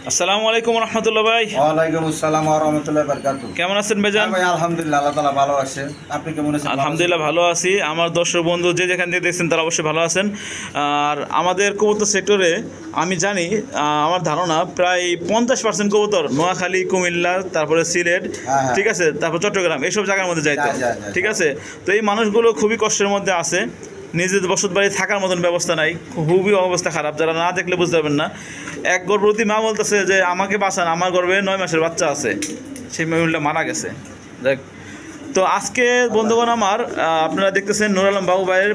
আসসালামু আলাইকুম রহমতুল্লাহ ভাই। ওয়ালাইকুম আসসালাম ওয়া রাহমাতুল্লাহি ওয়া বারাকাতুহু। কেমন আছেন ভাইজান? ভাই আলহামদুলিল্লাহ, আল্লাহ তাআলা ভালো আছে। আপনি কেমন আছেন? আলহামদুলিল্লাহ ভালো আছি। আমার দর্শক বন্ধু যে যেখান থেকে দেখছেন তারা অবশ্যই ভালো আছেন। আর আমাদের কবুতর সেক্টরে আমি জানি, আমার ধারণা প্রায় 50% কবুতর নোয়াখালী, কুমিল্লা, তারপরে সিলেট, ঠিক আছে, তারপর চট্টগ্রাম, এইসব জায়গার মধ্যে যাইতো, ঠিক আছে। তো এই মানুষগুলো খুবই কষ্টের মধ্যে আছে, নিজেদের বসত বাড়ি থাকার মতন ব্যবস্থা নাই, খুবই অবস্থা খারাপ। যারা না দেখলে বুঝতে পারবেন না। এক গর্ভবতী মা বলতেছে যে আমাকে বাঁচান, আমার গর্ভে 9 মাসের বাচ্চা আছে, সেই মহিলাটা মারা গেছে। দেখ, তো আজকে বন্ধুগণ আমার আপনারা দেখতেছেন নূর আলম বাবু ভাইয়ের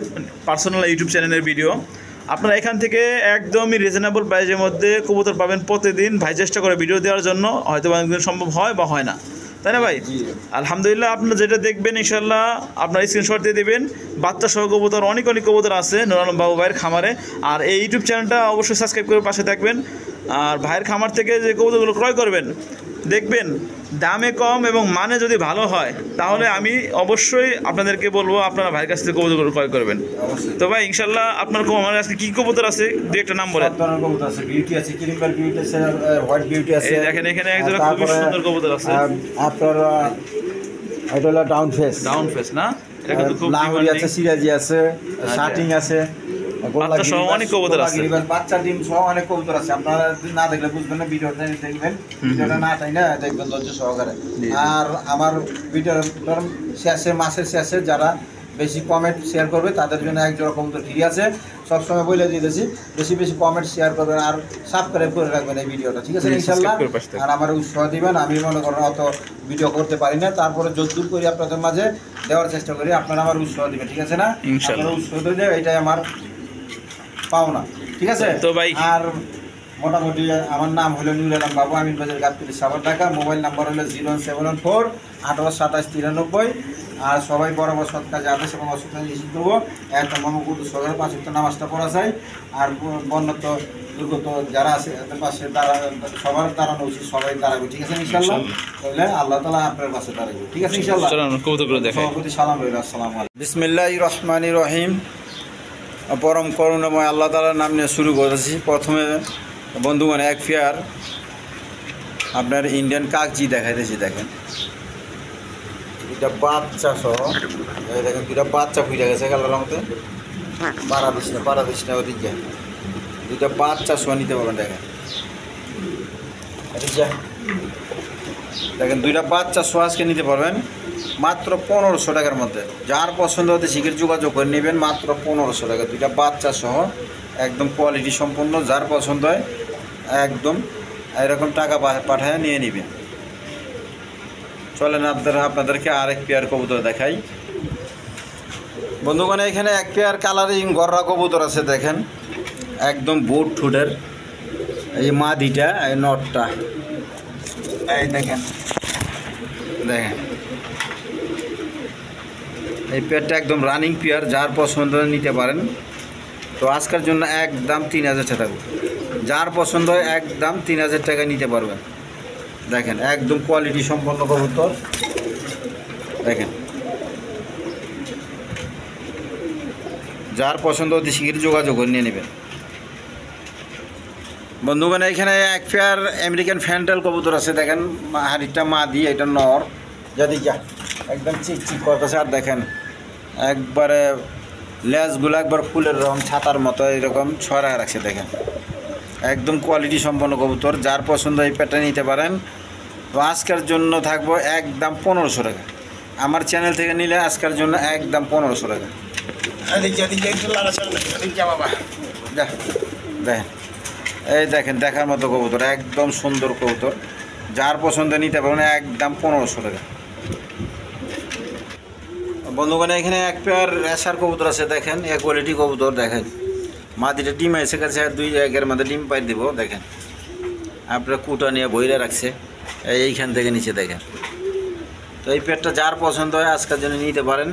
পার্সোনাল ইউটিউব চ্যানেলের ভিডিও। আপনারা এখান থেকে একদমই রিজনেবল প্রাইসের মধ্যে কবুতর পাবেন প্রতিদিন। ভাই চেষ্টা করে ভিডিও দেওয়ার জন্য, হয়তো একদিন সম্ভব হয় বা হয় না, তাই না ভাই? আলহামদুলিল্লাহ, আপনারা যেটা দেখবেন ইনশাল্লাহ আপনার স্ক্রিনশট দিয়ে দেবেন। বাচ্চা সহ কবুতর, অনেক কবুতর আছে নূর আলম বাবু ভাইয়ের খামারে। আর এই ইউটিউব চ্যানেলটা অবশ্যই সাবস্ক্রাইব করে পাশে থাকবেন। আর ভাইয়ের খামার থেকে যে কবুতরগুলো ক্রয় করবেন, দেখবেন দামে কম এবং মানে যদি ভালো হয়, তাহলে আমি অবশ্যই আপনাদেরকে বলবো আপনারা ভাইয়ের কাছ থেকে কবুতরগুলো ক্রয় করবেন। তো ভাই ইনশাল্লাহ আপনার আমার আজকে কী কবুতর আছে দু একটা নাম বলেন। কবুতর আছে, বিউটি আছে, ক্রিমিকাল বিউটি আছে, হোয়াইট বিউটি আছে। দেখেন এখানে একজন খুবই সুন্দর কবুতর আছে। আপনার এটা হলো ডাউন ফেস না, এটা কিন্তু খুব লাহোরি আছে, সিরাজি আছে, শার্টিং আছে, বাচ্চা সহ অনেক কবুতর আছে। বাচ্চা ডিম সহ অনেক কবুতর আছে। আপনারা না দেখলে বুঝবেন না, ভিডিওটা দেখবেন, ভিডিওটা না তাই না দেখবেন ধৈর্য সহকারে। আর আমার ভিডিওর শেষে, মাসের শেষে যারা বেশি কমেন্ট শেয়ার করবে তাদের জন্য এক জোড়া কবুতর ফ্রি আছে। সবসময় বলে দিয়েছি, বেশি বেশি কমেন্ট শেয়ার করবেন আর সাবস্ক্রাইব করে রাখবেন এই ভিডিওটা, ঠিক আছে ইনশাল্লাহ। আর আমার উৎসাহ দিবেন। আমি মনে করেন অত ভিডিও করতে পারি না, তারপরে যতদূর করি আপনাদের মাঝে দেওয়ার চেষ্টা করি। আপনারা আমার উৎসাহ দিবেন, ঠিক আছে না? আপনারা উৎসাহ দিলে এটাই আমার পাওনা, ঠিক আছে। তো ভাই, আর মোটামুটি আমার নাম হলো নূর আলম বাবু, আমিন বাজার, গাবতলী, সাভার, ঢাকা। মোবাইল নাম্বার হলো 01714 1827 93। আর সবাই বরাবর সৎ কাজে আদেশ এবং অসৎ কাজে নিষিদ্ধ দেবো। একটা মমকুদু সদর 5 ওয়াক্ত নামাজটা পড়া যায়। আর বন্যত দুর্গত যারা আছে তাদের পাশে সবার দাঁড়ানো উচিত, সবাই দাঁড়াবে, ঠিক আছে ইনশাল্লাহ। তাহলে আল্লাহ তাআলা আপনার পাশে দাঁড়াবে, ঠিক আছে ইনশাল্লাহ। সভাপতি সালাম রইল। আসসালামু আলাইকুম। বিসমিল্লাহির রহমানির রহিম। পরম করুণাময় আল্লাহ তাআলার নাম নিয়ে শুরু করেছি। প্রথমে বন্ধুগণ এক পেয়ার আপনার ইন্ডিয়ান কাকজি দেখাইতেছি। দেখেন দুইটা বাচ্চা সহ, দেখেন দুইটা বাচ্চা ফুটে গেছে কালার মধ্যে। পাড়া দিস না ওদিকে। দুইটা বাচ্চা সহ নিতে পারবেন। দেখেন দুইটা বাচ্চা সহ আজকে নিতে পারবেন মাত্র 1500 টাকার মধ্যে। যার পছন্দ হতে শীঘ্র যোগাযোগ করে নেবেন, মাত্র 1500 টাকা। দুইটা বাচ্চা সহ একদম কোয়ালিটি সম্পন্ন। যার পছন্দ হয় একদম এরকম টাকা পাঠায় নিয়ে নেবেন। চলেন আপনাদেরকে আরেক পেয়ার কবুতর দেখাই। বন্ধুগণ এখানে এক পেয়ার কালারিং গররা কবুতর আছে। দেখেন একদম বুট ঠুটের, এই মাদিটা, এই নটটা, এই দেখেন এই পেয়ারটা একদম রানিং পেয়ার। যার পছন্দ নিতে পারেন। তো আজকের জন্য একদম 3000 টাকা। যার পছন্দ হয় একদম 3000 টাকা নিতে পারবেন। দেখেন একদম কোয়ালিটি সম্পন্ন কবুতর। দেখেন যার পছন্দ অতি শীঘ্র যোগাযোগ করে নিয়ে নেবেন। বন্ধুগণ এখানে এক পেয়ার আমেরিকান ফ্যান্টাল কবুতর আছে। দেখেন হাড়িটা মাদি, এটা নর, যদি একদম চিকচিক করতেছে। আর দেখেন একবারে লেজগুলো একবার ফুলের রং, ছাতার মতো এরকম ছড়ায় রাখছে। দেখেন একদম কোয়ালিটি সম্পন্ন কবুতর। যার পছন্দ এই পেয়ারটা নিতে পারেন। তো আজকের জন্য থাকবো একদম 1500 টাকা। আমার চ্যানেল থেকে নিলে আজকের জন্য একদম 1500 টাকা। বাবা দেখেন, এই দেখেন দেখার মতো কবুতর, একদম সুন্দর কবুতর। যার পছন্দ নিতে পারেন একদম 1500 টাকা। বন্ধুগণ এখানে এক পেয়ার রেসার কবুতর আছে। দেখেন এক কোয়ালিটি কবুতর। দেখেন মাদিটা ডিম এসে গেছে, 2 একের মধ্যে ডিম পাই দিব। দেখেন আপনার কুটা নিয়ে বইরা রাখছে এইখান থেকে নিচে। দেখেন তো এই পেয়ারটা যার পছন্দ হয় আজকের জন্য নিতে পারেন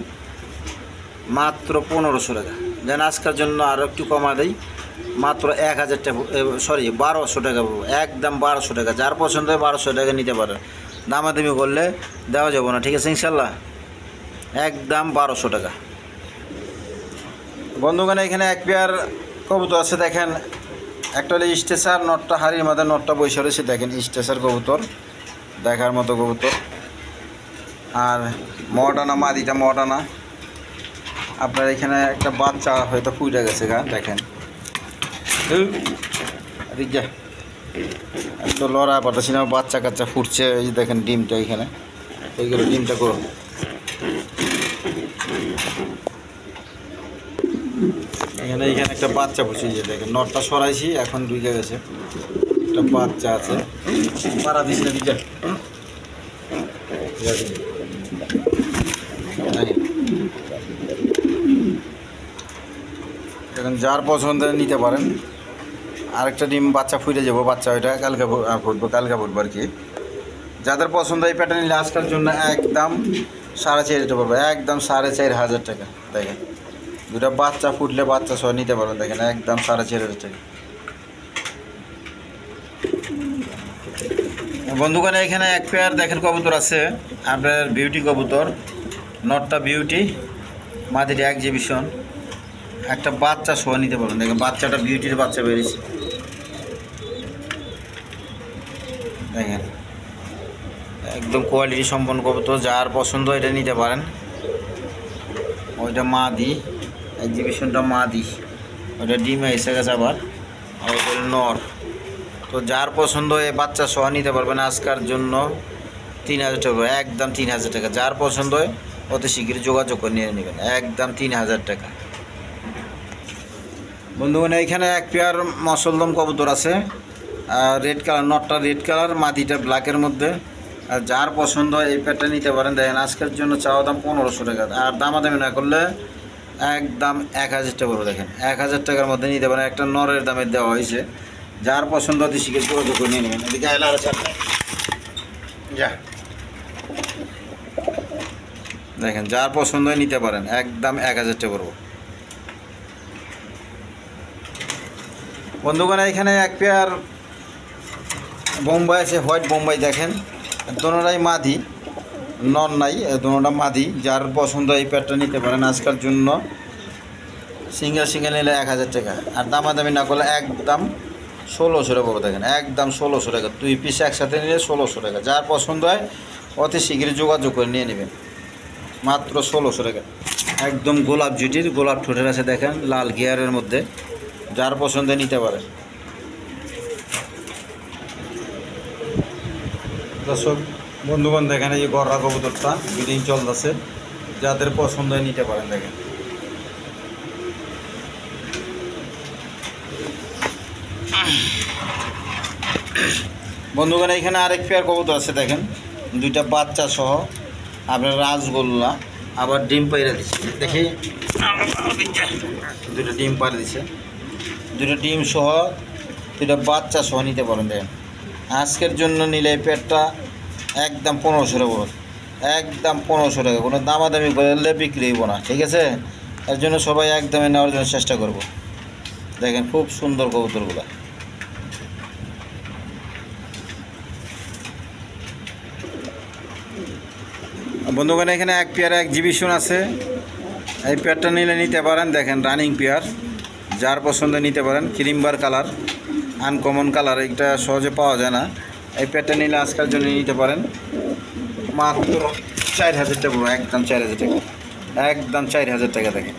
মাত্র 1500 টাকা। যেন আজকের জন্য আরও একটু কমা দেয়, মাত্র 1000 টাকা, সরি 1200 টাকা পাবো, একদম 1200 টাকা। যার পছন্দ হয় 1200 টাকা নিতে পারেন। দামাদামি করলে দেওয়া যাবো না, ঠিক আছে ইনশাল্লাহ। একদম 1200 টাকা। বন্ধুগণ এখানে এক পেয়ার কবুতর আছে। দেখেন একটা হলো স্টেসার, নটটা হাড়ির মধ্যে নটটা বসে রয়েছে দেখেন, স্টেসার কবুতর দেখার মতো কবুতর। আর মডানা মাদিটা মডানা, আপনার এখানে একটা বাচ্চা হয়তো ফুটে গেছে গা দেখেন, তো লড়া পাঠাচ্ছি না, বাচ্চা কাচ্চা ফুটছে, এই যে দেখেন ডিমটা এখানে, এইগুলো ডিমটা করো। এখানে একটা বাচ্চা বসে, যে দেখেন নটটা সরাইছি, এখন ঢুকে গেছে, একটা বাচ্চা আছে, মারা দিস না দিকে। এখন যার পছন্দ নিতে পারেন। আরেকটা ডিম বাচ্চা ফুটে যাবো, বাচ্চা ওইটা কালকে ফুটবো আর কি। যাদের পছন্দ এই প্যাটার্ন নিলে আজকের জন্য একদম 4,500 পড়বে, একদম 4,500 টাকা। দেখেন দুটা বাচ্চা ফুটলে বাচ্চা সহ নিতে পারবেন, দেখেন একদম 4,500 টাকা। বন্ধুগণ এখানে এক পেয়ার দেখেন কবুতর আছে আপনার, বিউটি কবুতর, নটটা বিউটি, মাদিটা এক্সিবিশন, একটা বাচ্চা সহ নিতে পারবেন। দেখেন বাচ্চাটা বিউটির বাচ্চা বেরিয়েছে, দেখেন একদম কোয়ালিটি সম্পন্ন কবুতর, যার পছন্দ এটা নিতে পারেন। ওইটা মাদি, এক্সিবিশনটা মাদি, ওইটা ডিমে এসে গেছে আবার, আর ওইটা নর। তো যার পছন্দ এই বাচ্চা সহ নিতে পারবেন আজকের জন্য 3,000 টাকা, একদম 3,000 টাকা। যার পছন্দ হয় অতি শীঘ্রই যোগাযোগ করে নিয়ে নেবেন, একদম 3,000 টাকা। বন্ধুগণ এইখানে এক পেয়ার মসলদম কবুতর আছে, রেড কালার, নটটা রেড কালার, মাদিটা ব্ল্যাকের মধ্যে। আর যার পছন্দ হয় এই পেয়ারটা নিতে পারেন। দেখেন আজকের জন্য চাওয়া দাম 1,500 টাকা, আর দামাদামি না করলে একদম 1,000 টাকা পড়বে। দেখেন 1,000 টাকার মধ্যে নিতে পারেন, একটা নরের দামে দেওয়া হয়েছে। যার পছন্দ অতি শীঘ্রই যোগাযোগ করে নিয়ে নেবেন। এদিকে আইলা যা, দেখেন যার পছন্দ হয় নিতে পারেন, একদম 1,000 টাকা পড়বো। বন্ধুগণ এখানে এক পেয়ার বোম্বাই আছে, হোয়াইট বোম্বাই, দেখেন দোনোটাই মাদি, নন নাই, দোনোটা মাদি। যার পছন্দ এই পেয়ারটা নিতে পারেন আজকের জন্য, সিঙ্গেল নিলে 1,000 টাকা, আর দামাদামি না করলে একদম 1,600 টাকা পড়বে। দেখেন একদম 1,600 টাকা, 2 পিস একসাথে নিলে 1,600 টাকা। যার পছন্দ হয় অতি শীঘ্রই যোগাযোগ করে নিয়ে নেবেন, মাত্র 1,600 টাকা। একদম গোলাপ জুটির, গোলাপ ঠোঁটের আছে, দেখেন লাল গিয়ারের মধ্যে। যার পছন্দ নিতে পারে। দর্শক বন্ধুগণ দেখেন এই গররা কবুতরটা ব্রিডিং চলতেছে, যাদের পছন্দ নিতে পারেন। দেখেন বন্ধুগণ এখানে আরেক পেয়ার কবুতর আছে, দেখেন দুইটা বাচ্চা সহ আপনার রাজগোল্লা, আবার ডিম পাইরা দিচ্ছে, দেখি দুটো ডিম পাড়ে দিচ্ছে, দুটো ডিম সহ দুটো বাচ্চা সহ নিতে পারেন। দেখেন আজকের জন্য নিলে এই পেটটা একদম 1,500 টাকা, একদম 1,500 টাকা, কোনো দামাদামি করলে বিক্রি হইব না, ঠিক আছে? এর জন্য সবাই একদমে নেওয়ার জন্য চেষ্টা করব। দেখেন খুব সুন্দর কবুতরগুলো। বন্ধুগণ এখানে এক পেয়ার এক্সিবিশন আছে, এই পেয়ারটা নিলে নিতে পারেন। দেখেন রানিং পেয়ার, যার পছন্দ নিতে পারেন। ক্রিমবার কালার, আনকমন কালার, এটা সহজে পাওয়া যায় না। এই পেয়ারটা নিলে আজকের জন্য নিতে পারেন, মাত্র 4,000 টাকা, একদম 4,000 টাকা, একদম 4,000 টাকা। দেখেন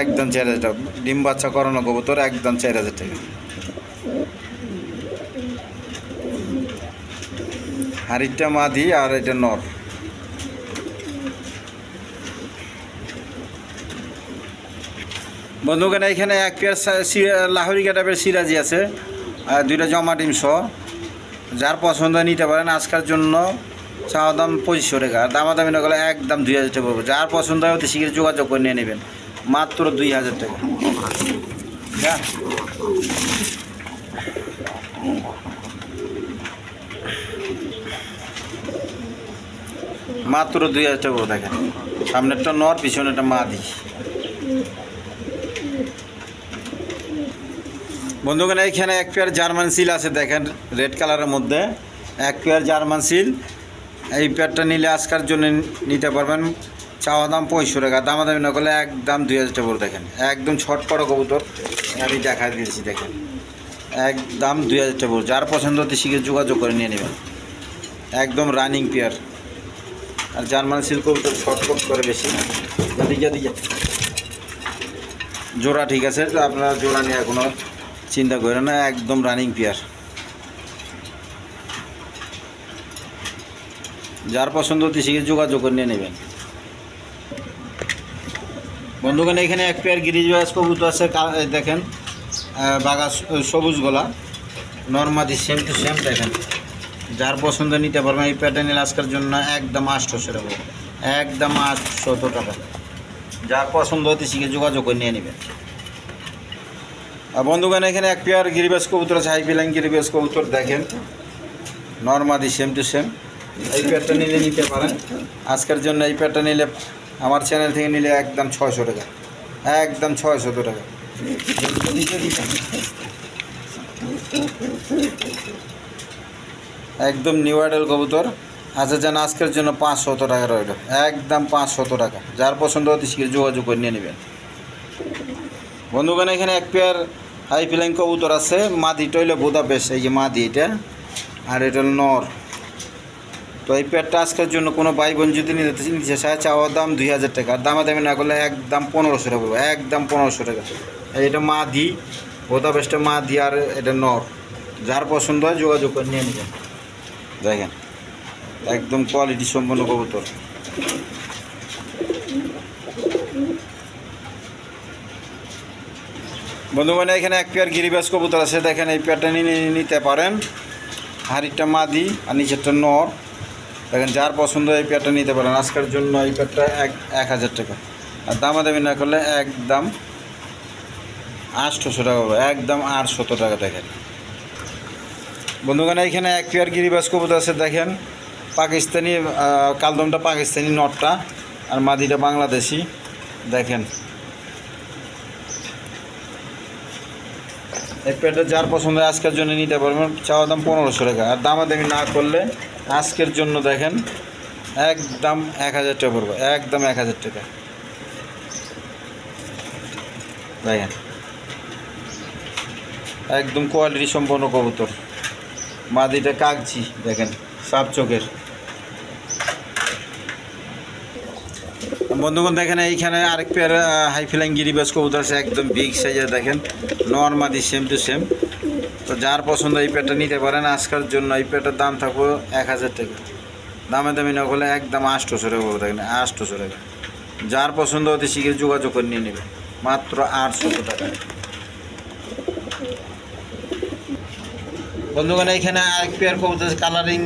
একদম 4,000 টাকা, ডিম বাচ্চা করানো কবুতর, একদম 4,000 টাকা। হাড়িটা মাদি আর এটা নর। বন্ধুগণ এখানে এক পেয়ার লাহোরি টাইপের সিরাজি আছে, দুইটা জমা ডিম সহ। যার পছন্দ নিতে পারেন আজকের জন্য চাওয়া দাম 2,500 টাকা, আর দামাদামি না করলে একদম 2,000 টাকা পড়বে। যার পছন্দ হয় অতি শীঘ্রই যোগাযোগ করে নিয়ে নেবেন, মাত্র 2,000 টাকা। মাত্র 2,000 টাকা। দেখেন সামনেরটা নর, পিছনেরটা মাদি। বন্ধুগণ এইখানে এক পেয়ার জার্মান সিল আছে, দেখেন রেড কালারের মধ্যে এক পেয়ার জার্মান সিল। এই পেয়ারটা নিলে আজকের জন্য নিতে পারবেন চাওয়া দাম 65 টাকা, দামাদামি না করলে একদম 2000 টাকা করে। দেখেন একদম ছটপট কবুতর, আমি দেখা দিয়েছি। দেখেন একদম 2000 টাকা করে। যার পছন্দ হতে শিখে যোগাযোগ করে নিয়ে নেবেন। একদম রানিং পেয়ার। আর জার্মান সিল্ক কবুতর ছটপট করে বেশি। দিকে জোড়া ঠিক আছে, আপনারা জোড়া নিয়ে কোনো চিন্তা করেন না, একদম রানিং পেয়ার। যার পছন্দ হতে শিখে যোগাযোগ করে নিয়ে নেবেন। বন্ধুগণ এখানে এক পেয়ার গিরিবাজ কবুতর আছে, দেখেন বাঘা সবুজ গলা, নর্মাদি সেম টু সেম। দেখেন যার পছন্দ নিতে পারবেন। এই পেয়ারটা নিলে আজকের জন্য একদম 800 টাকা, একদম 800 টাকা। যার পছন্দ হতে শিখে যোগাযোগ করে নিয়ে নেবেন। আর বন্ধুগণ এখানে এক পেয়ার গিরিবাজ কবুতর আছে, হাই ফ্লাইং গিরিবাজ কবুতর। দেখেন নর্মাদি সেম টু সেম। এই পেয়ারটা নিতে পারেন আজকের জন্য। এই পেয়ারটা নিলে আমার চ্যানেল থেকে নিলে একদম 600 টাকা, একদম 600 টাকা। একদম নিউ আইডল কবুতর আচ্ছা যেন আজকের জন্য 500 টাকা রইল, একদম 500 টাকা। যার পছন্দ হতে শিখে যোগাযোগ করে নিয়ে নেবেন। বন্ধুগণ এখানে এক পেয়ার হাই ফ্লাইং কবুতর আছে, মাদিটা হইলো বুদাপেস্ট। এই যে মাদি এটা, আর এটা হলো নর। তো এই পেয়ারটা আজকের জন্য কোনো ভাই বোন যদি নিতে চায়, চাওয়ার দাম 2000 টাকা। আর দামাদামি না করলে একদম 1500 টাকা পড়বে, একদম 1500 টাকা। এটা মাদি, বুদাপেস্টটা মাদি, আর এটা নর। যার পছন্দ হয় যোগাযোগ করে নিয়ে নেবেন। দেখেন একদম কোয়ালিটি সম্পন্ন কবুতর। বন্ধুগণ এখানে এক পেয়ার গিরিবাজ কবুতর আছে। দেখেন এই পেয়ারটা নিতে পারেন। হাড়িটা মাদি আর নিচেরটা নর। দেখেন যার পছন্দ এই পেয়ারটা নিতে পারেন। আজকের জন্য এই পেয়ারটা 1000 টাকা। আর দামাদামি না করলে একদম 800 টাকা হবে, একদম 800 টাকা। দেখেন বন্ধুগণ এখানে এক পেয়ার গিরিবাজ কবুতর আছে। দেখেন পাকিস্তানি, কালদমটা পাকিস্তানি, নটটা আর মাদিটা বাংলাদেশি। দেখেন এই পেয়ারটা যার পছন্দ আজকের জন্য নিতে পারবেন। চাওয়া দাম 1500 টাকা। আর দামাদামি না করলে আজকের জন্য দেখেন একদম 1000 টাকা পড়বে, একদম 1000 টাকা। দেখেন একদম কোয়ালিটি সম্পন্ন কবুতর। মাদিটা কাগজি, দেখেন সাপ চোখের। বন্ধুগণ দেখেন এইখানে আরেক পেয়ার হাই ফ্লাইং গিরিবাজ কবুতর আছে, একদম বিগ সাইজের। দেখেন নর্মাদি সেম টু সেম। তো যার পছন্দ এই পেয়ারটা নিতে পারেন। আজকের জন্য এই পেয়ারটার দাম থাকবে 1000 টাকা। দামি না হলে একদম 800 টাকা পড়বে। দেখেন 800 টাকা। যার পছন্দ হতে শীঘ্র যোগাযোগ করে নিয়ে নেবে, মাত্র 800 টাকা। বন্ধুগণ এখানে আরেক পেয়ার কবুতর আছে, কালারিং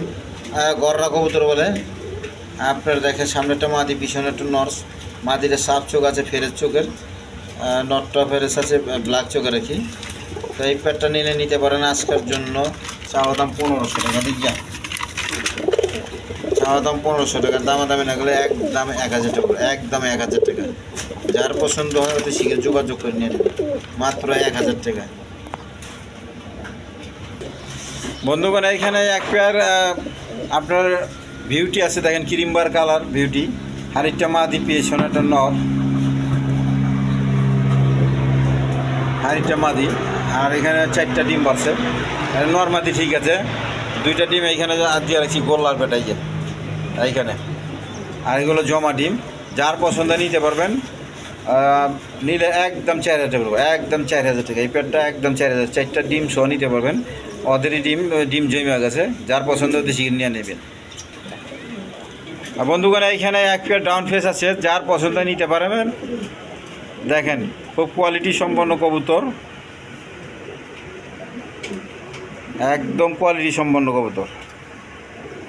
গররা কবুতর বলে। আপনার দেখেন সামনেটা মাদি, পিছনে একটা নর্স। মাদিটা সাপ চোখ আছে, ফেরের চোখের। নটটা ফেরেস আছে, ব্ল্যাক চোখের আর কি। তো এই পেয়ারটা নিতে পারেন আজকের জন্য। চাওয়া দাম 1500 টাকা। দিক চাওয়া দাম 1500 টাকা। দামাদামি না গেলে একদম 1000 টাকা, একদম 1000 টাকা। যার পছন্দ হয় ওতে শীঘ্র যোগাযোগ করে নিয়ে নেবেন, মাত্র 1000 টাকা। বন্ধুগণ এখানে এক পেয়ার আপনার বিউটি আছে। দেখেন ক্রিমবার কালার বিউটি। হাড়িটা মাদি, পেছনে একটা নর। হাড়িটা মাদি, আর এখানে 4টা ডিম পাচ্ছে। নর মাদি ঠিক আছে। 2টা ডিম এইখানে দিয়ে রাখছি গোল্লার পেটাইয়ে এইখানে। আর এগুলো জমা ডিম। যার পছন্দ নিতে পারবেন। নিলে একদম 4000 টাকা পড়বে, একদম 4000 টাকা। এই পেয়ারটা একদম 4000। 4টা ডিম সহ নিতে পারবেন। ওদেরই ডিম জমে গেছে। যার পছন্দ বেশি নিয়ে নেবেন। আর বন্ধুগণ এইখানে এক পেয়ার ডাউন ফেস আছে, যার পছন্দ নিতে পারবেন। দেখেন খুব কোয়ালিটি সম্পন্ন কবুতর, একদম কোয়ালিটি সম্পন্ন কবুতর।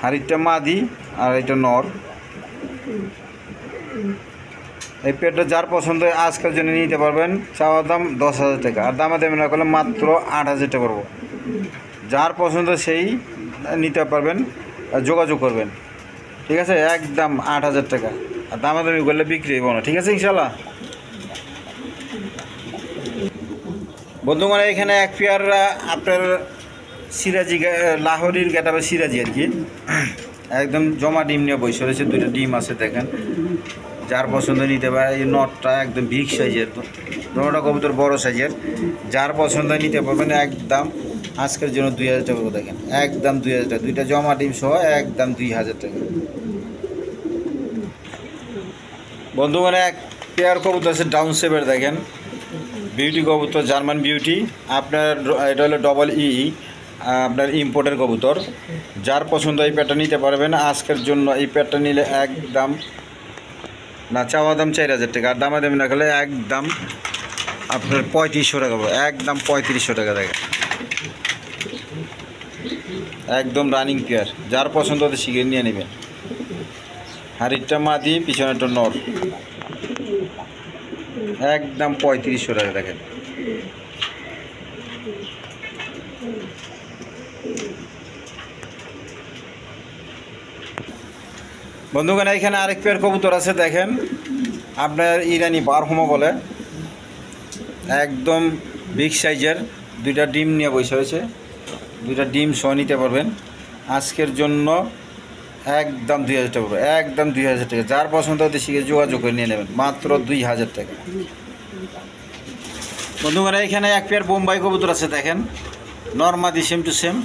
হাড়িটা মাদি আর এটা নর। এই পেয়ারটা যার পছন্দ আজকের জন্য নিতে পারবেন। চাওয়ার দাম 10,000 টাকা। আর দামাদামি না করলে মাত্র 8,000 টাকা পড়বো। যার পছন্দ সেই নিতে পারবেন, যোগাযোগ করবেন। ঠিক আছে, একদম 8,000 টাকা। আর দামাদামি করলে বিক্রি হইব না। ঠিক আছে ইনশাল্লাহ। বন্ধুগণ এখানে এক পেয়ার আপনার সিরাজি, লাহোরির গেটাবে সিরাজি আর কি। একদম জমা ডিম নিয়ে বসে রয়েছে। 2টা ডিম আছে। দেখেন যার পছন্দ নিতে পারে। এই নটটা একদম বিগ সাইজের, দুটোটা কবুতর বড় সাইজের, যার পছন্দ নিতে পারবেন একদম আজকের জন্য 2000 টাকা করে দেখেন, একদম 2000 টাকা, দুইটা জমা ডিম সহ একদম 2000 টাকা। বন্ধুগণ এক পেয়ার কবুতর আছে ডাউন শেপের, দেখেন বিউটি কবুতর, জার্মান বিউটি, আপনার এটা হলো ডবল ই, আপনার ইম্পোর্টের কবুতর। যার পছন্দ এই প্যাডটা নিতে পারবেন আজকের জন্য। এই প্যাডটা নিলে একদম না, চাওয়া দাম 4000 টাকা, আর দামাদামি না করলে একদম আপনার 3500 টাকা পাবে, একদম 3500 টাকা দেখেন, একদম রানিং পেয়ার। যার পছন্দ হতে শিখে নিয়ে নেবেন। হাড়িরটা মাদি, পিছনেরটা নর, একদম 3500 টাকা দেখেন। বন্ধুগণ এখানে আরেক পেয়ার কবুতর আছে, দেখেন আপনার ইরানি বারহুমা বলে, একদম বিগ সাইজের, দুইটা ডিম নিয়ে বসে হয়েছে, দুইটা ডিম সহ নিতে পারবেন আজকের জন্য একদম 2000 টাকা পাবে, একদম 2000 টাকা। যার পছন্দ হতে শিখে যোগাযোগ করে নিয়ে নেবেন, মাত্র 2000 টাকা। বন্ধুগণ এখানে এক পেয়ার বোম্বাই কবুতর আছে, দেখেন নর্মাদি সেম টু সেম,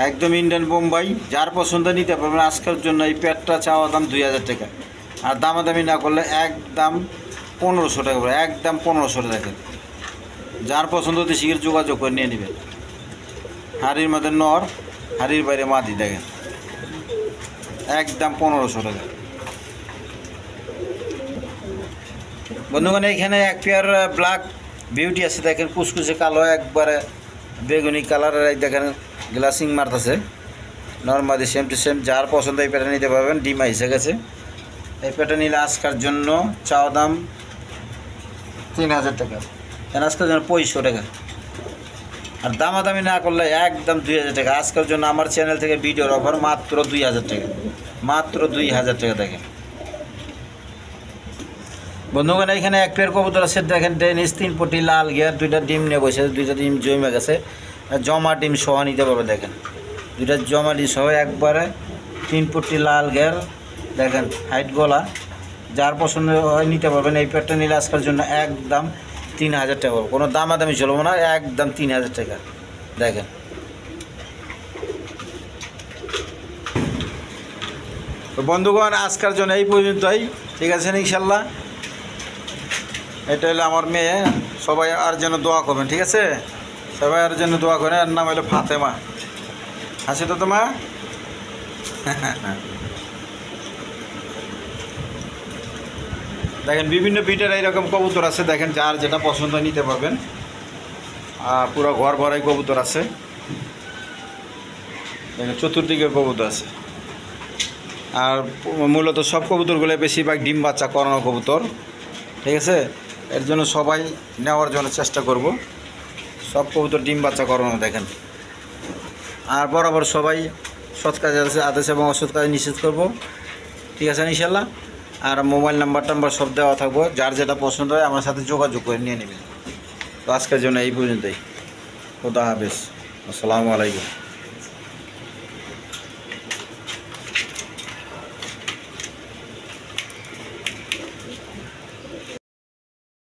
একদম ইন্ডিয়ান বোম্বাই। যার পছন্দ নিতে পারবেন আজকের জন্য। এই পেয়ারটা চাওয়া দাম 2000 টাকা, আর দামাদামি না করলে একদম 1500 টাকা করে, একদম 1500 টাকা দেখেন। যার পছন্দ হতে শিখে যোগাযোগ করে নিয়ে নেবেন। হাড়ির মধ্যে নর, হাড়ির বাইরে মাদি, দেখেন একদম 1500 টাকা। বন্ধুগণ এখানে এক পেয়ার ব্ল্যাক বিউটি আছে, দেখেন কুচকুচে কালো, একবারে বেগুনি কালারের, দেখেন গ্লাসিং মারতেছে, নর্মালি সেম টু সেম। যার পছন্দ এই প্যাটা নিতে পারবেন, ডিম এসে গেছে। এই প্যাটা নিলে আজকের জন্য চাওয়া দাম 3000 টাকা, আজকের জন্য 2500 টাকা, আর দামাদামি না করলে একদম 2000 টাকা। আজকের জন্য আমার চ্যানেল থেকে ভিডিওর অফার মাত্র 2000 টাকা, মাত্র 2000 টাকা দেখেন। বন্ধুগণ এখানে এক পেয়ার কবুতর আছে, দেখেন ডেনিস 3 পটি লাল গিয়ার, দুইটা ডিম নিয়ে বসে, দুইটা ডিম জমে গেছে, জমা ডিম সহ নিতে পারবে। দেখেন দুইটা জমা ডিম সহ একবারে 3 পটি লাল গিয়ার, দেখেন হাইট গলা। যার পছন্দ হয় নিতে পারবেন। এই পেয়ারটা নিলে আজকের জন্য একদম 3000 টাকা, কোনো দামাদামি চলবো না, একদম 3000 টাকা দেখেন। তো বন্ধুগণ আজকের জন্য এই পর্যন্তই, ঠিক আছে ইনশাল্লাহ। এটা হলো আমার মেয়ে, সবাই আর জন্য দোয়া করবেন, ঠিক আছে? সবাই আর জন্য দোয়া করেন। আর নাম হলো ফাতেমা। হাসি তো তোমার দেখেন বিভিন্ন বিটের এইরকম কবুতর আছে, দেখেন যার যেটা পছন্দ নিতে পারবেন। পুরো ঘর ভরাই কবুতর আছে, দেখেন চতুর্দিকে কবুতর আছে। আর মূলত সব কবুতরগুলো বেশিরভাগ ডিম বাচ্চা করানো কবুতর, ঠিক আছে? এর জন্য সবাই নেওয়ার জন্য চেষ্টা করব। সব কবুতর ডিম বাচ্চা করানো দেখেন। আর বরাবর সবাই সৎ কাজে আদেশ এবং অসৎ কাজে নিষেধ করব, ঠিক আছে ইনশাল্লাহ। আর মোবাইল নাম্বার সব দেওয়া থাকবো, যার যেটা পছন্দ হয় আমার সাথে যোগাযোগ করে নিয়ে নেবেন। তো আজকের জন্য এই পর্যন্তই। খোদা হাফেজ, আসসালামু আলাইকুম।